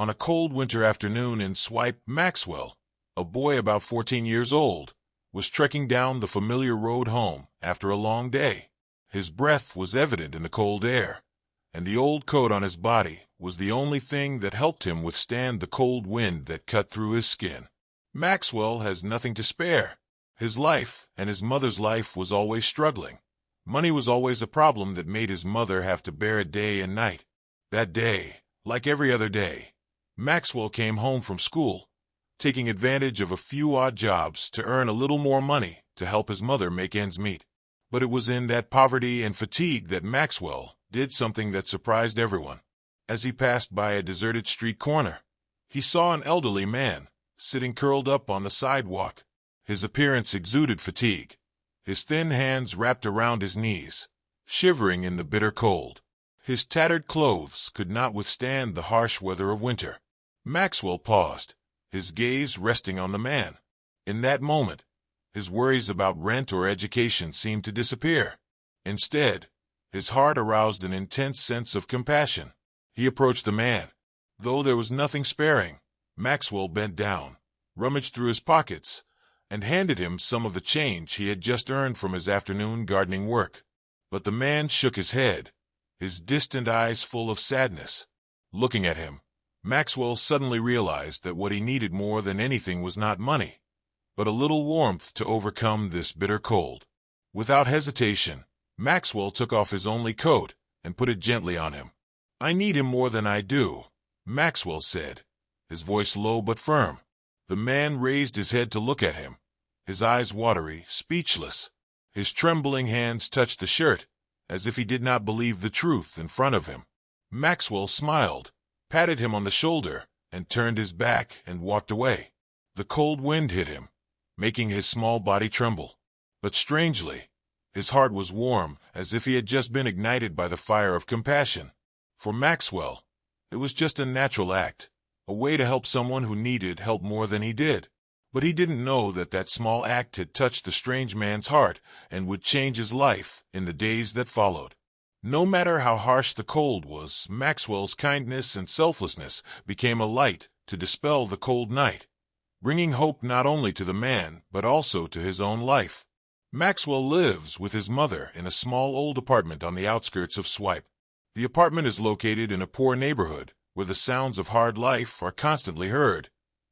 On a cold winter afternoon in Swipe, Maxwell, a boy about 14 years old, was trekking down the familiar road home after a long day. His breath was evident in the cold air, and the old coat on his body was the only thing that helped him withstand the cold wind that cut through his skin. Maxwell has nothing to spare. His life and his mother's life was always struggling. Money was always a problem that made his mother have to bear it day and night. That day, like every other day, Maxwell came home from school, taking advantage of a few odd jobs to earn a little more money to help his mother make ends meet. But it was in that poverty and fatigue that Maxwell did something that surprised everyone. As he passed by a deserted street corner, he saw an elderly man sitting curled up on the sidewalk. His appearance exuded fatigue, his thin hands wrapped around his knees, shivering in the bitter cold. His tattered clothes could not withstand the harsh weather of winter. Maxwell paused, his gaze resting on the man. In that moment, his worries about rent or education seemed to disappear. Instead, his heart aroused an intense sense of compassion. He approached the man. Though there was nothing sparing, Maxwell bent down, rummaged through his pockets, and handed him some of the change he had just earned from his afternoon gardening work. But the man shook his head, his distant eyes full of sadness. Looking at him, Maxwell suddenly realized that what he needed more than anything was not money, but a little warmth to overcome this bitter cold. Without hesitation, Maxwell took off his only coat and put it gently on him. "I need him more than I do," Maxwell said, his voice low but firm. The man raised his head to look at him, his eyes watery, speechless. His trembling hands touched the shirt, as if he did not believe the truth in front of him. Maxwell smiled, patted him on the shoulder, and turned his back and walked away. The cold wind hit him, making his small body tremble. But strangely, his heart was warm, as if he had just been ignited by the fire of compassion. For Maxwell, it was just a natural act, a way to help someone who needed help more than he did. But he didn't know that that small act had touched the strange man's heart and would change his life in the days that followed. No matter how harsh the cold was, Maxwell's kindness and selflessness became a light to dispel the cold night, bringing hope not only to the man but also to his own life. Maxwell lives with his mother in a small old apartment on the outskirts of Swipe. The apartment is located in a poor neighborhood where the sounds of hard life are constantly heard.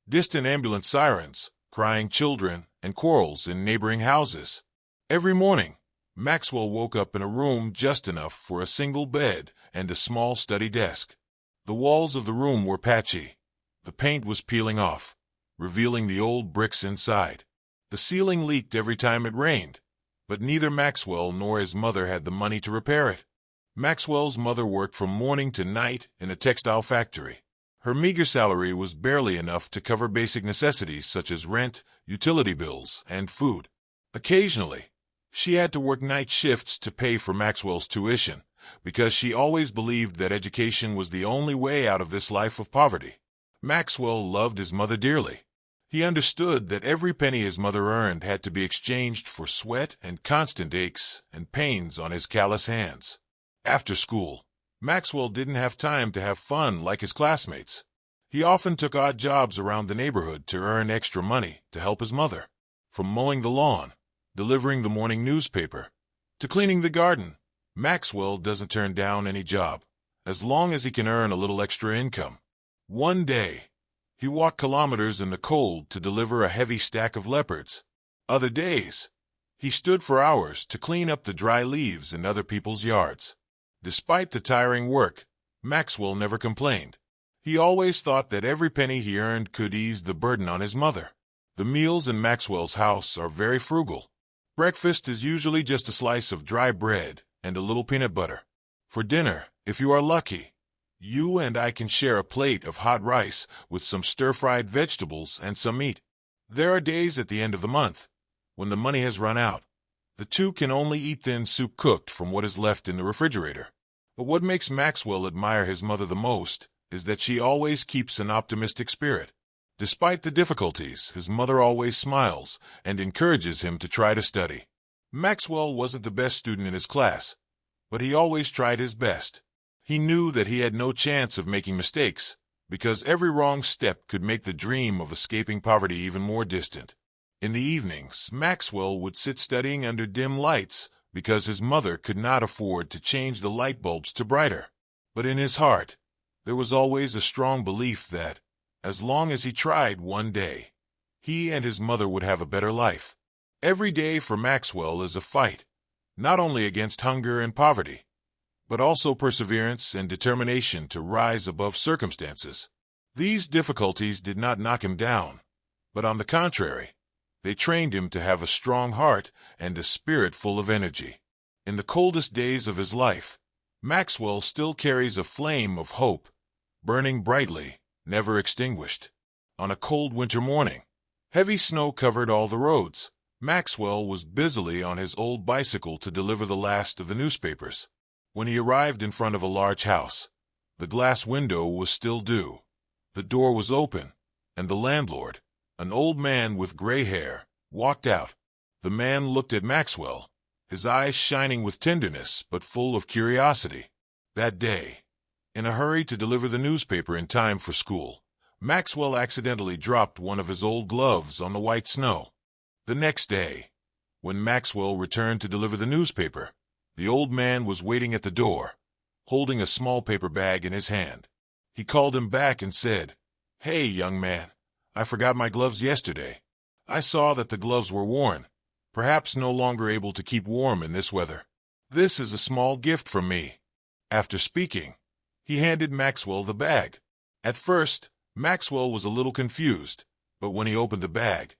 Distant ambulance sirens, crying children, and quarrels in neighboring houses. Every morning, Maxwell woke up in a room just enough for a single bed and a small study desk. The walls of the room were patchy. The paint was peeling off, revealing the old bricks inside. The ceiling leaked every time it rained, but neither Maxwell nor his mother had the money to repair it. Maxwell's mother worked from morning to night in a textile factory. Her meager salary was barely enough to cover basic necessities such as rent, utility bills, and food. Occasionally, she had to work night shifts to pay for Maxwell's tuition, because she always believed that education was the only way out of this life of poverty. Maxwell loved his mother dearly. He understood that every penny his mother earned had to be exchanged for sweat and constant aches and pains on his callous hands. After school, Maxwell didn't have time to have fun like his classmates. He often took odd jobs around the neighborhood to earn extra money to help his mother. From mowing the lawn, delivering the morning newspaper, to cleaning the garden, Maxwell doesn't turn down any job, as long as he can earn a little extra income. One day, he walked kilometers in the cold to deliver a heavy stack of leopards. Other days, he stood for hours to clean up the dry leaves in other people's yards. Despite the tiring work, Maxwell never complained. He always thought that every penny he earned could ease the burden on his mother. The meals in Maxwell's house are very frugal. Breakfast is usually just a slice of dry bread and a little peanut butter. For dinner, if you are lucky, you and I can share a plate of hot rice with some stir-fried vegetables and some meat. There are days at the end of the month, when the money has run out. The two can only eat thin soup cooked from what is left in the refrigerator. But what makes Maxwell admire his mother the most is that she always keeps an optimistic spirit. Despite the difficulties, his mother always smiles and encourages him to try to study. Maxwell wasn't the best student in his class, but he always tried his best. He knew that he had no chance of making mistakes, because every wrong step could make the dream of escaping poverty even more distant. In the evenings, Maxwell would sit studying under dim lights because his mother could not afford to change the light bulbs to brighter. But in his heart, there was always a strong belief that, as long as he tried one day, he and his mother would have a better life. Every day for Maxwell is a fight, not only against hunger and poverty, but also perseverance and determination to rise above circumstances. These difficulties did not knock him down, but on the contrary, they trained him to have a strong heart and a spirit full of energy. In the coldest days of his life, Maxwell still carries a flame of hope, burning brightly, never extinguished. On a cold winter morning, heavy snow covered all the roads. Maxwell was busily on his old bicycle to deliver the last of the newspapers. When he arrived in front of a large house, the glass window was still due. The door was open, and the landlord, an old man with gray hair, walked out. The man looked at Maxwell, his eyes shining with tenderness but full of curiosity. That day, in a hurry to deliver the newspaper in time for school, Maxwell accidentally dropped one of his old gloves on the white snow. The next day, when Maxwell returned to deliver the newspaper, the old man was waiting at the door, holding a small paper bag in his hand. He called him back and said, "Hey, young man, I forgot my gloves yesterday. I saw that the gloves were worn, perhaps no longer able to keep warm in this weather. This is a small gift from me." After speaking, he handed Maxwell the bag. At first, Maxwell was a little confused, but when he opened the bag,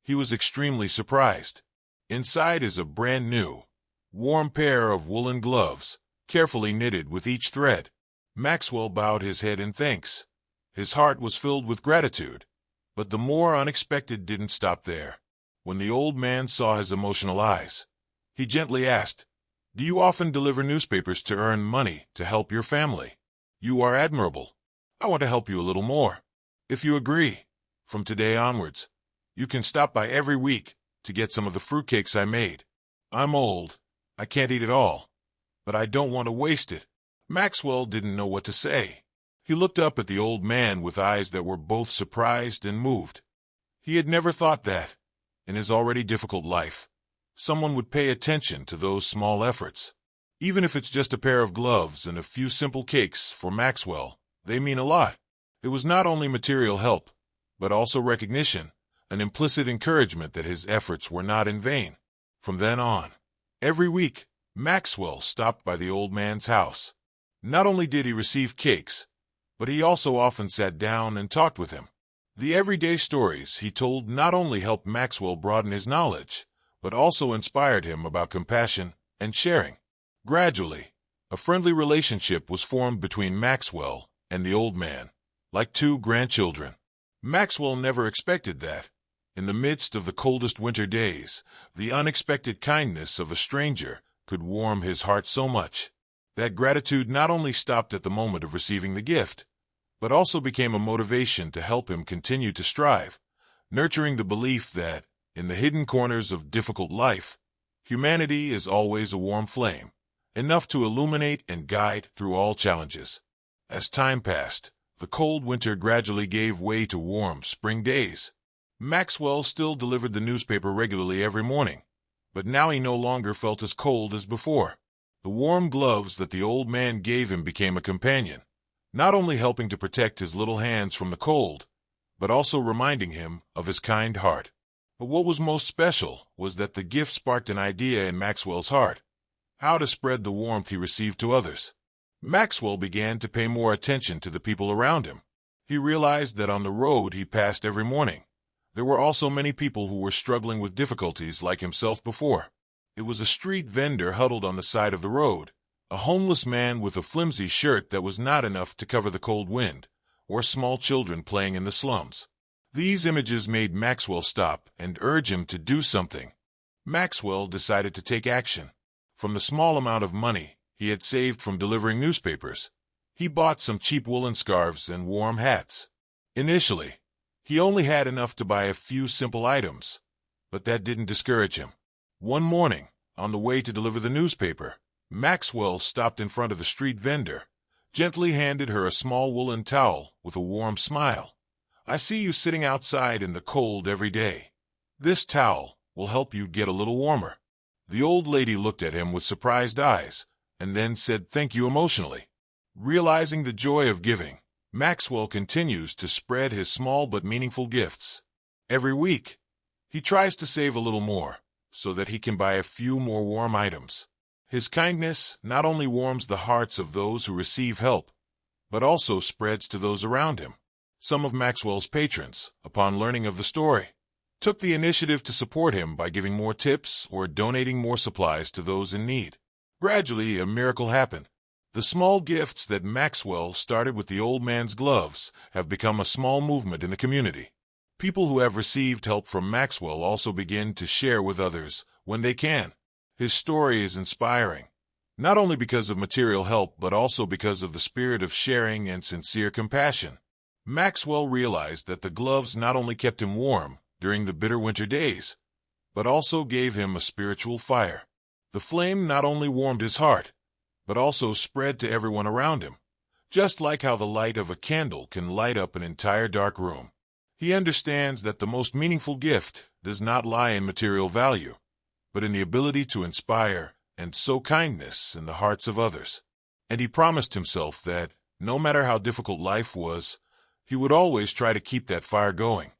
he was extremely surprised. Inside is a brand new, warm pair of woolen gloves, carefully knitted with each thread. Maxwell bowed his head in thanks. His heart was filled with gratitude, but the more unexpected didn't stop there. When the old man saw his emotional eyes, he gently asked, "Do you often deliver newspapers to earn money to help your family? You are admirable. I want to help you a little more. If you agree, from today onwards, you can stop by every week to get some of the fruitcakes I made. I'm old, I can't eat it all, but I don't want to waste it." Maxwell didn't know what to say. He looked up at the old man with eyes that were both surprised and moved. He had never thought that, in his already difficult life, someone would pay attention to those small efforts. Even if it's just a pair of gloves and a few simple cakes, for Maxwell, they mean a lot. It was not only material help, but also recognition, an implicit encouragement that his efforts were not in vain. From then on, every week, Maxwell stopped by the old man's house. Not only did he receive cakes, but he also often sat down and talked with him. The everyday stories he told not only helped Maxwell broaden his knowledge, but also inspired him about compassion and sharing. Gradually, a friendly relationship was formed between Maxwell and the old man, like two grandchildren. Maxwell never expected that, in the midst of the coldest winter days, the unexpected kindness of a stranger could warm his heart so much. That gratitude not only stopped at the moment of receiving the gift, but also became a motivation to help him continue to strive, nurturing the belief that, in the hidden corners of difficult life, humanity is always a warm flame, enough to illuminate and guide through all challenges. As time passed, the cold winter gradually gave way to warm spring days. Maxwell still delivered the newspaper regularly every morning, but now he no longer felt as cold as before. The warm gloves that the old man gave him became a companion, not only helping to protect his little hands from the cold, but also reminding him of his kind heart. But what was most special was that the gift sparked an idea in Maxwell's heart: how to spread the warmth he received to others. Maxwell began to pay more attention to the people around him. He realized that on the road he passed every morning, there were also many people who were struggling with difficulties like himself before. It was a street vendor huddled on the side of the road, a homeless man with a flimsy shirt that was not enough to cover the cold wind, or small children playing in the slums. These images made Maxwell stop and urge him to do something. Maxwell decided to take action. From the small amount of money he had saved from delivering newspapers, he bought some cheap woolen scarves and warm hats. Initially, he only had enough to buy a few simple items, but that didn't discourage him. One morning, on the way to deliver the newspaper, Maxwell stopped in front of the street vendor, gently handed her a small woolen towel with a warm smile. "I see you sitting outside in the cold every day. This towel will help you get a little warmer." The old lady looked at him with surprised eyes, and then said thank you emotionally. Realizing the joy of giving, Maxwell continues to spread his small but meaningful gifts. Every week, he tries to save a little more, so that he can buy a few more warm items. His kindness not only warms the hearts of those who receive help, but also spreads to those around him. Some of Maxwell's patrons, upon learning of the story, took the initiative to support him by giving more tips or donating more supplies to those in need. Gradually, a miracle happened. The small gifts that Maxwell started with the old man's gloves have become a small movement in the community. People who have received help from Maxwell also begin to share with others when they can. His story is inspiring, not only because of material help but also because of the spirit of sharing and sincere compassion. Maxwell realized that the gloves not only kept him warm during the bitter winter days, but also gave him a spiritual fire. The flame not only warmed his heart, but also spread to everyone around him, just like how the light of a candle can light up an entire dark room. He understands that the most meaningful gift does not lie in material value, but in the ability to inspire and sow kindness in the hearts of others. And he promised himself that, no matter how difficult life was, he would always try to keep that fire going,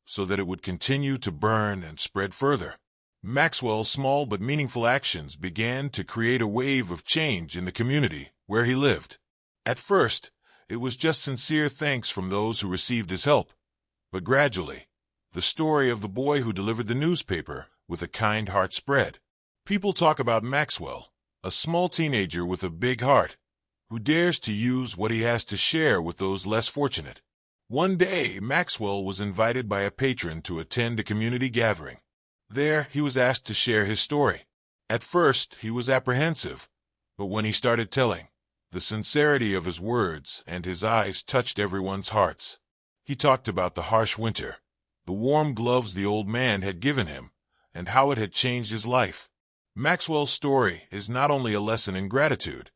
so that it would continue to burn and spread further. Maxwell's small but meaningful actions began to create a wave of change in the community where he lived. At first, it was just sincere thanks from those who received his help, but gradually, the story of the boy who delivered the newspaper with a kind heart spread. People talk about Maxwell, a small teenager with a big heart, who dares to use what he has to share with those less fortunate. One day, Maxwell was invited by a patron to attend a community gathering. There, he was asked to share his story. At first, he was apprehensive, but when he started telling, the sincerity of his words and his eyes touched everyone's hearts. He talked about the harsh winter, the warm gloves the old man had given him, and how it had changed his life. Maxwell's story is not only a lesson in gratitude,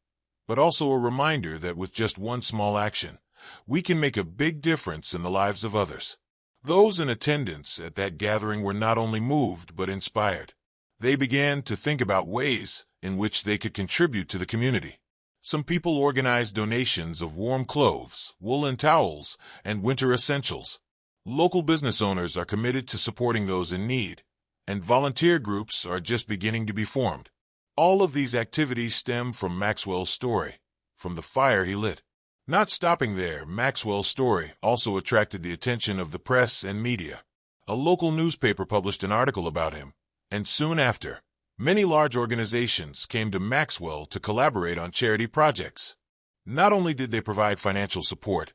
but also a reminder that with just one small action, we can make a big difference in the lives of others. Those in attendance at that gathering were not only moved but inspired. They began to think about ways in which they could contribute to the community. Some people organized donations of warm clothes, woolen towels, and winter essentials. Local business owners are committed to supporting those in need, and volunteer groups are just beginning to be formed. All of these activities stem from Maxwell's story, from the fire he lit. Not stopping there, Maxwell's story also attracted the attention of the press and media. A local newspaper published an article about him, and soon after, many large organizations came to Maxwell to collaborate on charity projects. Not only did they provide financial support,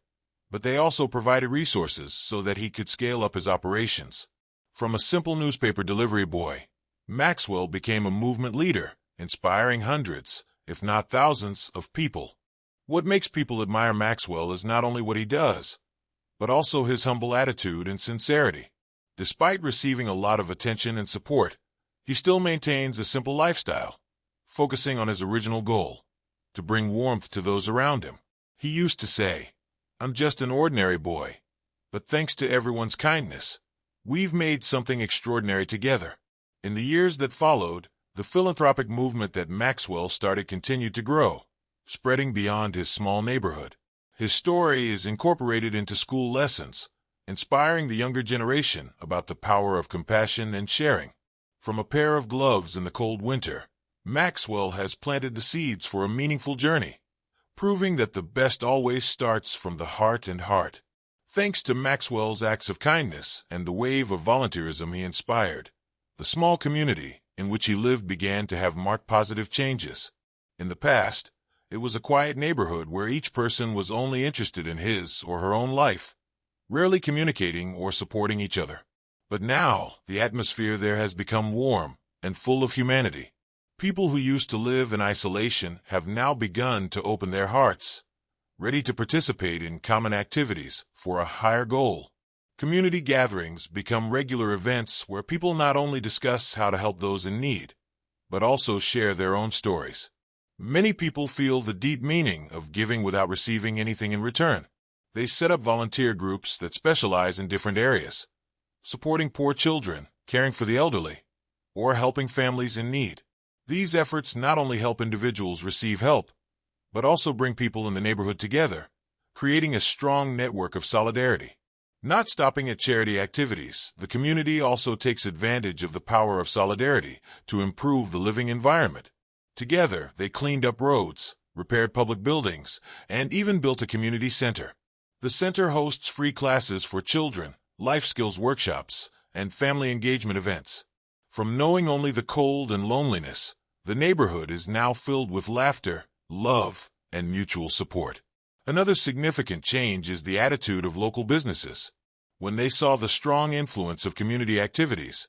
but they also provided resources so that he could scale up his operations. From a simple newspaper delivery boy, Maxwell became a movement leader, inspiring hundreds, if not thousands, of people. What makes people admire Maxwell is not only what he does, but also his humble attitude and sincerity. Despite receiving a lot of attention and support, he still maintains a simple lifestyle, focusing on his original goal, to bring warmth to those around him. He used to say, "I'm just an ordinary boy, but thanks to everyone's kindness, we've made something extraordinary together." In the years that followed, the philanthropic movement that Maxwell started continued to grow, spreading beyond his small neighborhood. His story is incorporated into school lessons, inspiring the younger generation about the power of compassion and sharing. From a pair of gloves in the cold winter, Maxwell has planted the seeds for a meaningful journey, proving that the best always starts from the heart and heart. Thanks to Maxwell's acts of kindness and the wave of volunteerism he inspired, the small community in which he lived began to have marked positive changes. In the past, it was a quiet neighborhood where each person was only interested in his or her own life, rarely communicating or supporting each other. But now, the atmosphere there has become warm and full of humanity. People who used to live in isolation have now begun to open their hearts, ready to participate in common activities for a higher goal. Community gatherings become regular events where people not only discuss how to help those in need, but also share their own stories. Many people feel the deep meaning of giving without receiving anything in return. They set up volunteer groups that specialize in different areas, supporting poor children, caring for the elderly, or helping families in need. These efforts not only help individuals receive help, but also bring people in the neighborhood together, creating a strong network of solidarity. Not stopping at charity activities, the community also takes advantage of the power of solidarity to improve the living environment. Together, they cleaned up roads, repaired public buildings, and even built a community center. The center hosts free classes for children, life skills workshops, and family engagement events. From knowing only the cold and loneliness, the neighborhood is now filled with laughter, love, and mutual support. Another significant change is the attitude of local businesses. When they saw the strong influence of community activities,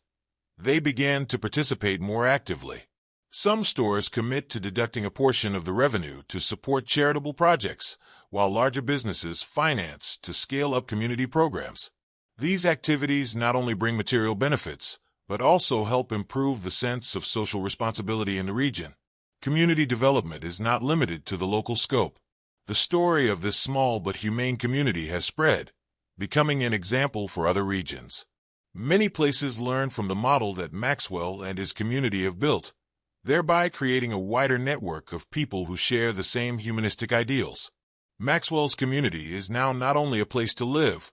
they began to participate more actively. Some stores commit to deducting a portion of the revenue to support charitable projects, while larger businesses finance to scale up community programs. These activities not only bring material benefits, but also help improve the sense of social responsibility in the region. Community development is not limited to the local scope. The story of this small but humane community has spread, becoming an example for other regions. Many places learn from the model that Maxwell and his community have built, thereby creating a wider network of people who share the same humanistic ideals. Maxwell's community is now not only a place to live,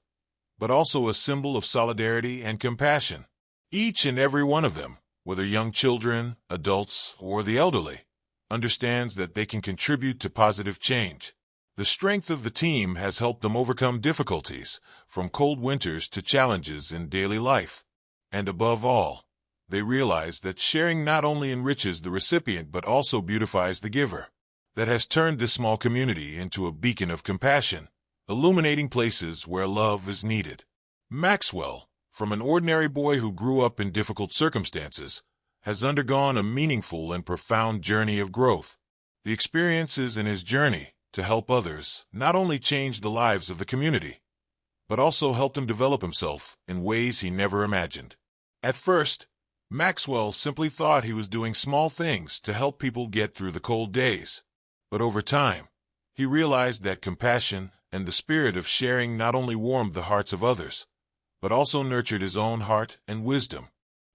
but also a symbol of solidarity and compassion. Each and every one of them, whether young children, adults, or the elderly, understands that they can contribute to positive change. The strength of the team has helped them overcome difficulties, from cold winters to challenges in daily life. And above all, they realize that sharing not only enriches the recipient but also beautifies the giver. That has turned this small community into a beacon of compassion, illuminating places where love is needed. Maxwell, from an ordinary boy who grew up in difficult circumstances, has undergone a meaningful and profound journey of growth. The experiences in his journey to help others not only changed the lives of the community, but also helped him develop himself in ways he never imagined. At first, Maxwell simply thought he was doing small things to help people get through the cold days. But over time, he realized that compassion and the spirit of sharing not only warmed the hearts of others, but also nurtured his own heart and wisdom.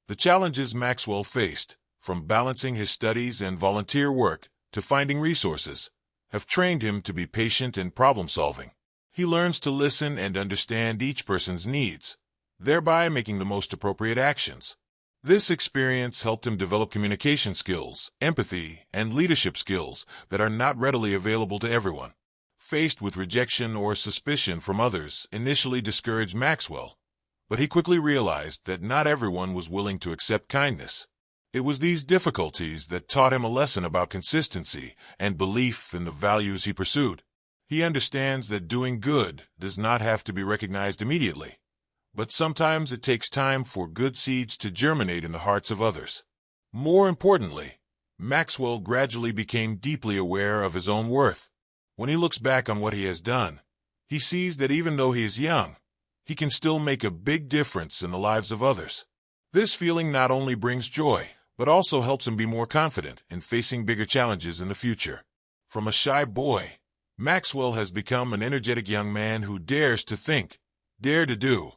The challenges Maxwell faced, from balancing his studies and volunteer work to finding resources, have trained him to be patient and problem-solving. He learns to listen and understand each person's needs, thereby making the most appropriate actions. This experience helped him develop communication skills, empathy, and leadership skills that are not readily available to everyone. Faced with rejection or suspicion from others initially discouraged Maxwell, but he quickly realized that not everyone was willing to accept kindness. It was these difficulties that taught him a lesson about consistency and belief in the values he pursued. He understands that doing good does not have to be recognized immediately, but sometimes it takes time for good seeds to germinate in the hearts of others. More importantly, Maxwell gradually became deeply aware of his own worth. When he looks back on what he has done, he sees that even though he is young, he can still make a big difference in the lives of others. This feeling not only brings joy, but also helps him be more confident in facing bigger challenges in the future. From a shy boy, Maxwell has become an energetic young man who dares to think, dare to do,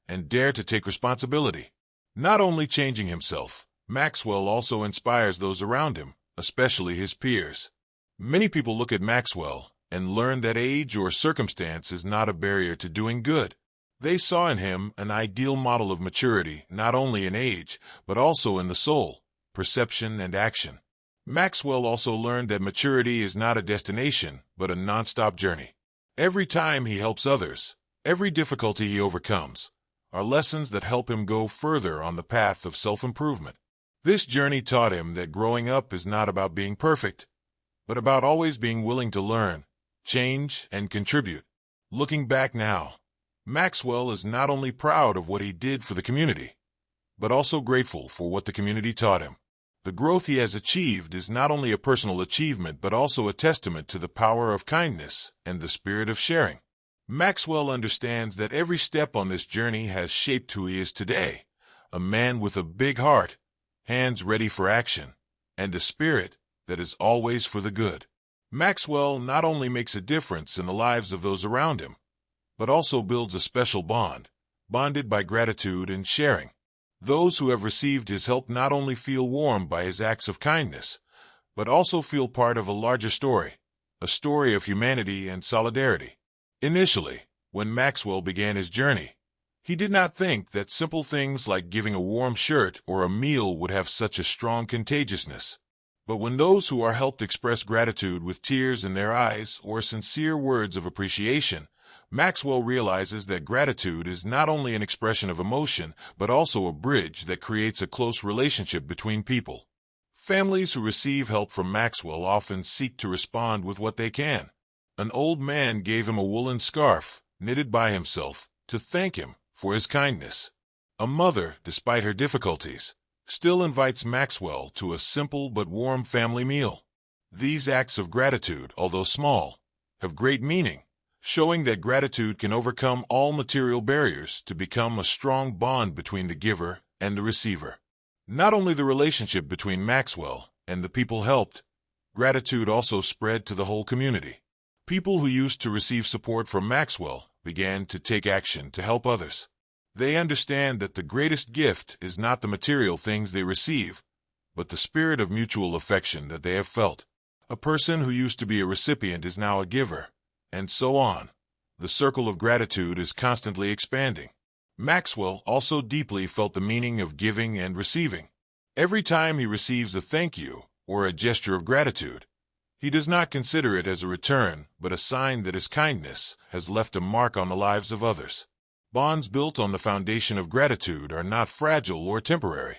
and dare to take responsibility. Not only changing himself, Maxwell also inspires those around him, especially his peers. Many people look at Maxwell and learn that age or circumstance is not a barrier to doing good. They saw in him an ideal model of maturity, not only in age, but also in the soul, perception, and action. Maxwell also learned that maturity is not a destination, but a non-stop journey. Every time he helps others, every difficulty he overcomes, are lessons that help him go further on the path of self-improvement. This journey taught him that growing up is not about being perfect, but about always being willing to learn, change, and contribute. Looking back now, Maxwell is not only proud of what he did for the community, but also grateful for what the community taught him. The growth he has achieved is not only a personal achievement but also a testament to the power of kindness and the spirit of sharing. Maxwell understands that every step on this journey has shaped who he is today, a man with a big heart, hands ready for action, and a spirit that is always for the good. Maxwell not only makes a difference in the lives of those around him, but also builds a special bond, bonded by gratitude and sharing. Those who have received his help not only feel warmed by his acts of kindness, but also feel part of a larger story, a story of humanity and solidarity. Initially, when Maxwell began his journey, he did not think that simple things like giving a warm shirt or a meal would have such a strong contagiousness. But when those who are helped express gratitude with tears in their eyes or sincere words of appreciation, Maxwell realizes that gratitude is not only an expression of emotion, but also a bridge that creates a close relationship between people. Families who receive help from Maxwell often seek to respond with what they can. An old man gave him a woolen scarf, knitted by himself, to thank him for his kindness. A mother, despite her difficulties, still invites Maxwell to a simple but warm family meal. These acts of gratitude, although small, have great meaning, showing that gratitude can overcome all material barriers to become a strong bond between the giver and the receiver. Not only the relationship between Maxwell and the people helped, gratitude also spread to the whole community. People who used to receive support from Maxwell began to take action to help others. They understand that the greatest gift is not the material things they receive, but the spirit of mutual affection that they have felt. A person who used to be a recipient is now a giver, and so on. The circle of gratitude is constantly expanding. Maxwell also deeply felt the meaning of giving and receiving. Every time he receives a thank you or a gesture of gratitude, he does not consider it as a return, but a sign that his kindness has left a mark on the lives of others. Bonds built on the foundation of gratitude are not fragile or temporary.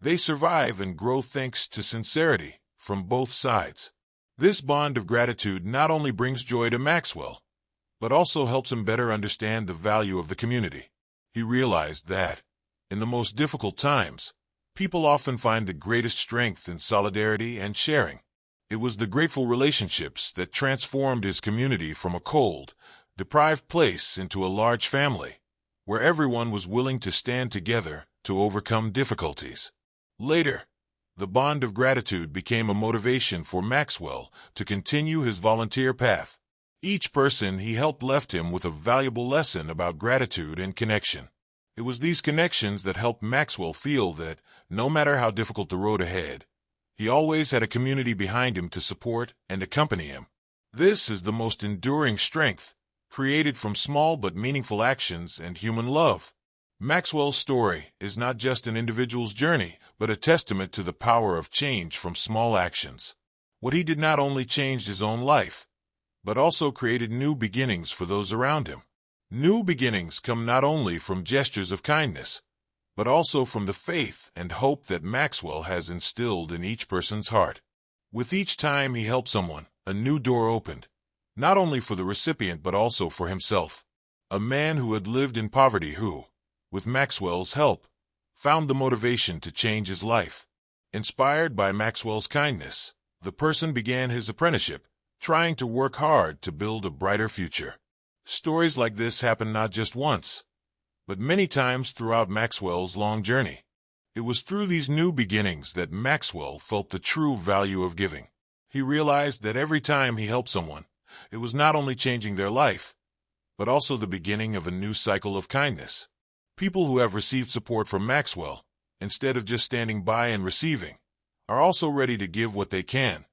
They survive and grow thanks to sincerity from both sides. This bond of gratitude not only brings joy to Maxwell, but also helps him better understand the value of the community. He realized that, in the most difficult times, people often find the greatest strength in solidarity and sharing. It was the grateful relationships that transformed his community from a cold, deprived place into a large family, where everyone was willing to stand together to overcome difficulties. Later, the bond of gratitude became a motivation for Maxwell to continue his volunteer path. Each person he helped left him with a valuable lesson about gratitude and connection. It was these connections that helped Maxwell feel that, no matter how difficult the road ahead, he always had a community behind him to support and accompany him. This is the most enduring strength, created from small but meaningful actions and human love. Maxwell's story is not just an individual's journey, but a testament to the power of change from small actions. What he did not only changed his own life, but also created new beginnings for those around him. New beginnings come not only from gestures of kindness, but also from the faith and hope that Maxwell has instilled in each person's heart. With each time he helped someone, a new door opened, not only for the recipient but also for himself. A man who had lived in poverty who, with Maxwell's help, found the motivation to change his life. Inspired by Maxwell's kindness, the person began his apprenticeship, trying to work hard to build a brighter future. Stories like this happen not just once, but many times throughout Maxwell's long journey. It was through these new beginnings that Maxwell felt the true value of giving. He realized that every time he helped someone, it was not only changing their life, but also the beginning of a new cycle of kindness. People who have received support from Maxwell, instead of just standing by and receiving, are also ready to give what they can,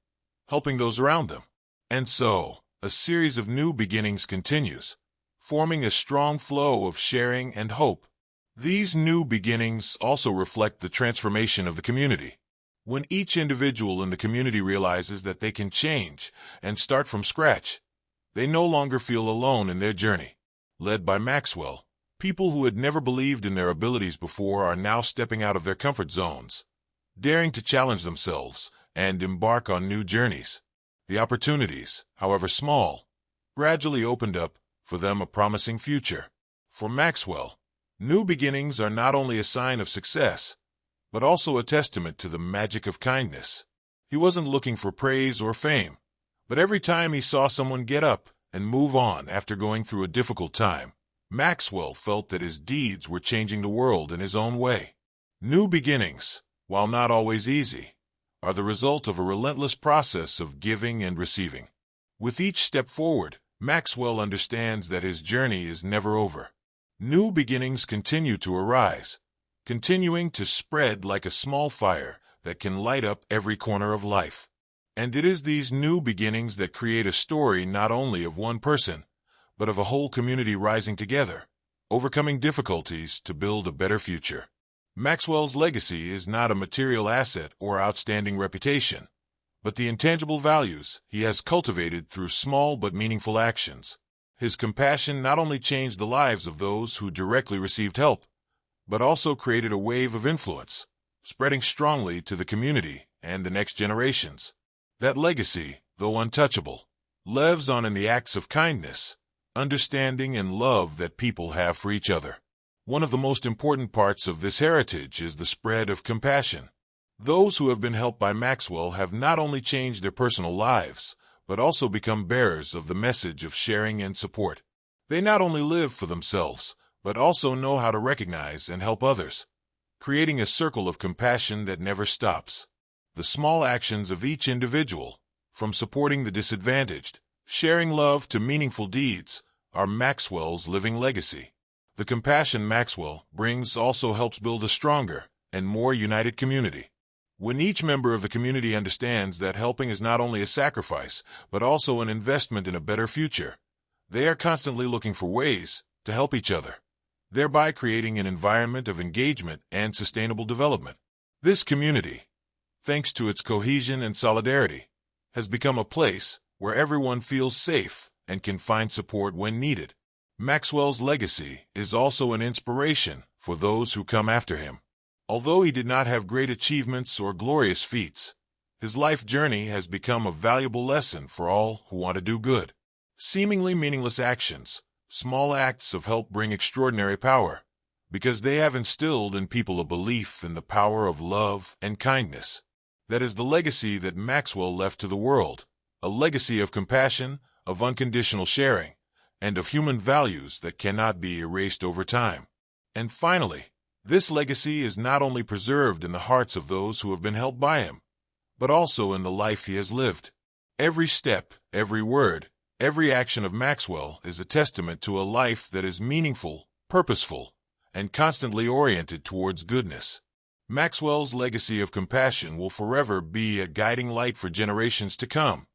helping those around them. And so, a series of new beginnings continues, forming a strong flow of sharing and hope. These new beginnings also reflect the transformation of the community. When each individual in the community realizes that they can change and start from scratch, they no longer feel alone in their journey. Led by Maxwell, people who had never believed in their abilities before are now stepping out of their comfort zones, daring to challenge themselves and embark on new journeys. The opportunities, however small, gradually opened up for them a promising future. For Maxwell, new beginnings are not only a sign of success, but also a testament to the magic of kindness. He wasn't looking for praise or fame, but every time he saw someone get up and move on after going through a difficult time, Maxwell felt that his deeds were changing the world in his own way. New beginnings, while not always easy, are the result of a relentless process of giving and receiving. With each step forward, Maxwell understands that his journey is never over. New beginnings continue to arise, continuing to spread like a small fire that can light up every corner of life. And it is these new beginnings that create a story not only of one person, but of a whole community rising together, overcoming difficulties to build a better future. Maxwell's legacy is not a material asset or outstanding reputation, but the intangible values he has cultivated through small but meaningful actions. His compassion not only changed the lives of those who directly received help, but also created a wave of influence, spreading strongly to the community and the next generations. That legacy, though untouchable, lives on in the acts of kindness, understanding, and love that people have for each other. One of the most important parts of this heritage is the spread of compassion. Those who have been helped by Maxwell have not only changed their personal lives, but also become bearers of the message of sharing and support. They not only live for themselves, but also know how to recognize and help others, creating a circle of compassion that never stops. The small actions of each individual, from supporting the disadvantaged, sharing love to meaningful deeds, are Maxwell's living legacy. The compassion Maxwell brings also helps build a stronger and more united community. When each member of the community understands that helping is not only a sacrifice, but also an investment in a better future, they are constantly looking for ways to help each other, thereby creating an environment of engagement and sustainable development. This community, thanks to its cohesion and solidarity, has become a place where everyone feels safe and can find support when needed. Maxwell's legacy is also an inspiration for those who come after him. Although he did not have great achievements or glorious feats, his life journey has become a valuable lesson for all who want to do good. Seemingly meaningless actions, small acts of help bring extraordinary power, because they have instilled in people a belief in the power of love and kindness. That is the legacy that Maxwell left to the world, a legacy of compassion, of unconditional sharing, and of human values that cannot be erased over time. And finally, this legacy is not only preserved in the hearts of those who have been helped by him, but also in the life he has lived. Every step, every word, every action of Maxwell is a testament to a life that is meaningful, purposeful, and constantly oriented towards goodness. Maxwell's legacy of compassion will forever be a guiding light for generations to come,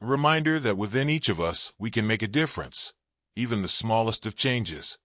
a reminder that within each of us we can make a difference, even the smallest of changes.